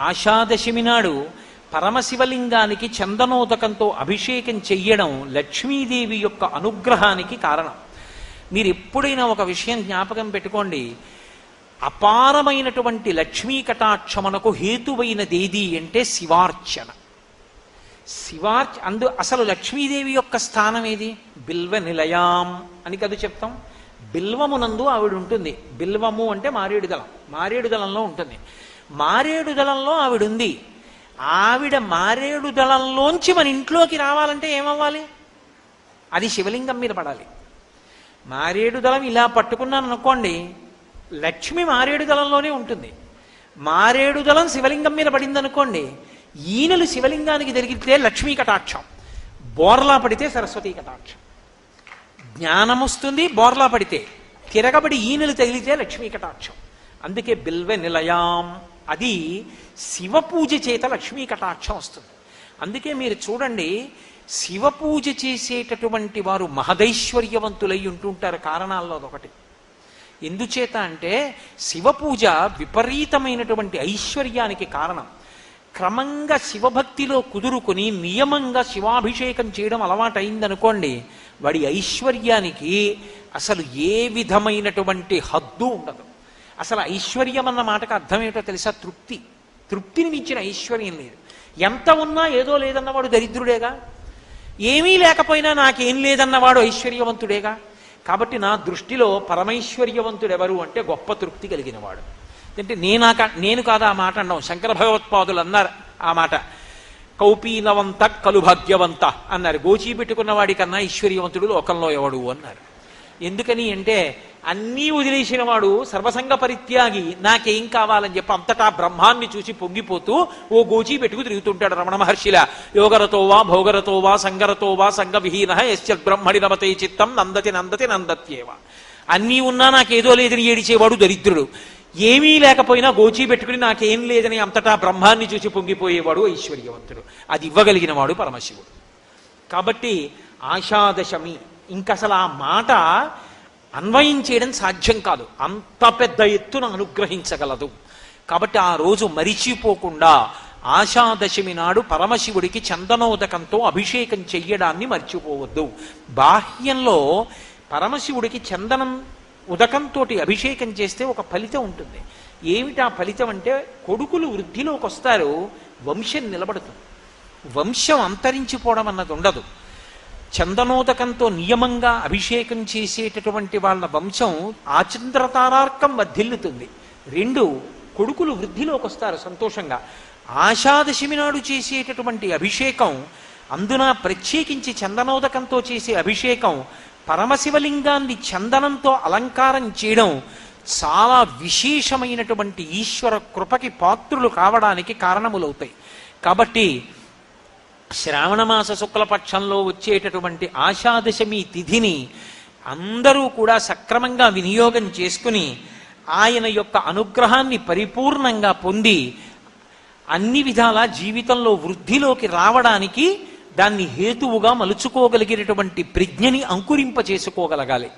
ఆషాదశమి నాడు పరమశివలింగానికి చందనోదకంతో అభిషేకం చెయ్యడం లక్ష్మీదేవి యొక్క అనుగ్రహానికి కారణం. మీరు ఎప్పుడైనా ఒక విషయం జ్ఞాపకం పెట్టుకోండి, అపారమైనటువంటి లక్ష్మీ కటాక్షమునకు హేతువైనదేది అంటే శివార్చన. అసలు లక్ష్మీదేవి యొక్క స్థానం ఏది? బిల్వ నిలయాం అని కదా చెప్తాం. బిల్వమునందు ఆవిడ ఉంటుంది. బిల్వము అంటే మారేడు దళం, మారేడు దళంలో ఉంటుంది. మారేడు దళంలో ఆవిడ ఉంది. ఆవిడ మారేడు దళంలోంచి మన ఇంట్లోకి రావాలంటే ఏమవ్వాలి? అది శివలింగం మీద పడాలి. మారేడు దళం ఇలా పట్టుకున్నాను అనుకోండి, లక్ష్మి మారేడు దళంలోనే ఉంటుంది. మారేడు దళం శివలింగం మీద పడింది అనుకోండి, ఈనెలు శివలింగానికి జరిగితే లక్ష్మీ కటాక్షం, బోర్లా పడితే సరస్వతీ కటాక్షం. జ్ఞానం వస్తుంది బోర్లా పడితే, తిరగబడి ఈనెలు తగిలితే లక్ష్మీ కటాక్షం. అందుకే బిల్వ నిలయాం, అది శివ పూజ చేత లక్ష్మీ కటాక్షం వస్తుంది. అందుకే మీరు చూడండి, శివ పూజ చేసేటటువంటి వారు మహదైశ్వర్యవంతులై ఉంటుంటారు. కారణాల్లో అదొకటి. ఎందుచేత అంటే శివ పూజ విపరీతమైనటువంటి ఐశ్వర్యానికి కారణం. క్రమంగా శివభక్తిలో కుదురుకుని నియమంగా శివాభిషేకం చేయడం అలవాటైందనుకోండి, వాడి ఐశ్వర్యానికి అసలు ఏ విధమైనటువంటి హద్దు ఉండదు. అసలు ఐశ్వర్యం అన్న మాటకు అర్థం ఏమిటో తెలుసా? తృప్తిని మించిన ఐశ్వర్యం లేదు. ఎంత ఉన్నా ఏదో లేదన్నవాడు దరిద్రుడేగా, ఏమీ లేకపోయినా నాకేం లేదన్నవాడు ఐశ్వర్యవంతుడేగా. కాబట్టి నా దృష్టిలో పరమైశ్వర్యవంతుడు ఎవరు అంటే గొప్ప తృప్తి కలిగినవాడు. అంటే నేను కాదా ఆ మాట అన్నాం, శంకర భగవత్పాదులు అన్నారు ఆ మాట. కౌపీనవంత కలుభాగ్యవంత అన్నారు. గోచీ పెట్టుకున్న వాడికన్నా ఐశ్వర్యవంతుడు లోకంలో ఎవడు అన్నారు. ఎందుకని అంటే అన్నీ వదిలేసిన వాడు సర్వసంగ పరిత్యాగి, నాకేం కావాలని చెప్పి అంతటా బ్రహ్మాన్ని చూసి పొంగిపోతూ ఓ గోచీ పెట్టుకు తిరుగుతుంటాడు రమణ మహర్షిలా. యోగరతో వా భోగరతో వా సంగరతో వా సంగ విహీన యశ్చత్ బ్రహ్మణి నమతే చిత్తం నందతి నందతి నందత్యేవ. అన్నీ ఉన్నా నాకేదో లేదని ఏడిచేవాడు దరిద్రుడు. ఏమీ లేకపోయినా గోచీ పెట్టుకుని నాకేం లేదని అంతటా బ్రహ్మాన్ని చూసి పొంగిపోయేవాడు ఐశ్వర్యవంతుడు. అది ఇవ్వగలిగిన వాడు పరమశివుడు. కాబట్టి ఆషాదశమి ఇంకసలు ఆ మాట అన్వయం చేయడం సాధ్యం కాదు, అంత పెద్ద ఎత్తున అనుగ్రహించగలదు. కాబట్టి ఆ రోజు మరిచిపోకుండా ఆషాదశమి నాడు పరమశివుడికి చందనోదకంతో అభిషేకం చెయ్యడాన్ని మర్చిపోవద్దు. బాహ్యంలో పరమశివుడికి చందనం ఉదకంతో అభిషేకం చేస్తే ఒక ఫలితం ఉంటుంది. ఏమిటా ఫలితం అంటే కొడుకులు వృద్ధిలోకి వస్తారు, వంశం నిలబడుతుంది. వంశం అంతరించిపోవడం అన్నది ఉండదు. చందనోదకంతో నియమంగా అభిషేకం చేసేటటువంటి వాళ్ళ వంశం ఆచంద్రతారార్కం వర్ధిల్లుతుంది. 2, కొడుకులు వృద్ధిలోకి వస్తారు సంతోషంగా. ఆషాదశమి నాడు చేసేటటువంటి అభిషేకం, అందున ప్రత్యేకించి చందనోదకంతో చేసే అభిషేకం, పరమశివలింగాన్ని చందనంతో అలంకారం చేయడం చాలా విశేషమైనటువంటి ఈశ్వర కృపకి పాత్రులు కావడానికి కారణములవుతాయి. కాబట్టి శ్రావణమాస శుక్లపక్షంలో వచ్చేటటువంటి ఆషాదశమి తిథిని అందరూ కూడా సక్రమంగా వినియోగం చేసుకుని ఆయన యొక్క అనుగ్రహాన్ని పరిపూర్ణంగా పొంది అన్ని విధాల జీవితంలో వృద్ధిలోకి రావడానికి దాన్ని హేతువుగా మలుచుకోగలిగినటువంటి ప్రజ్ఞని అంకురింప చేసుకోగలగాలి.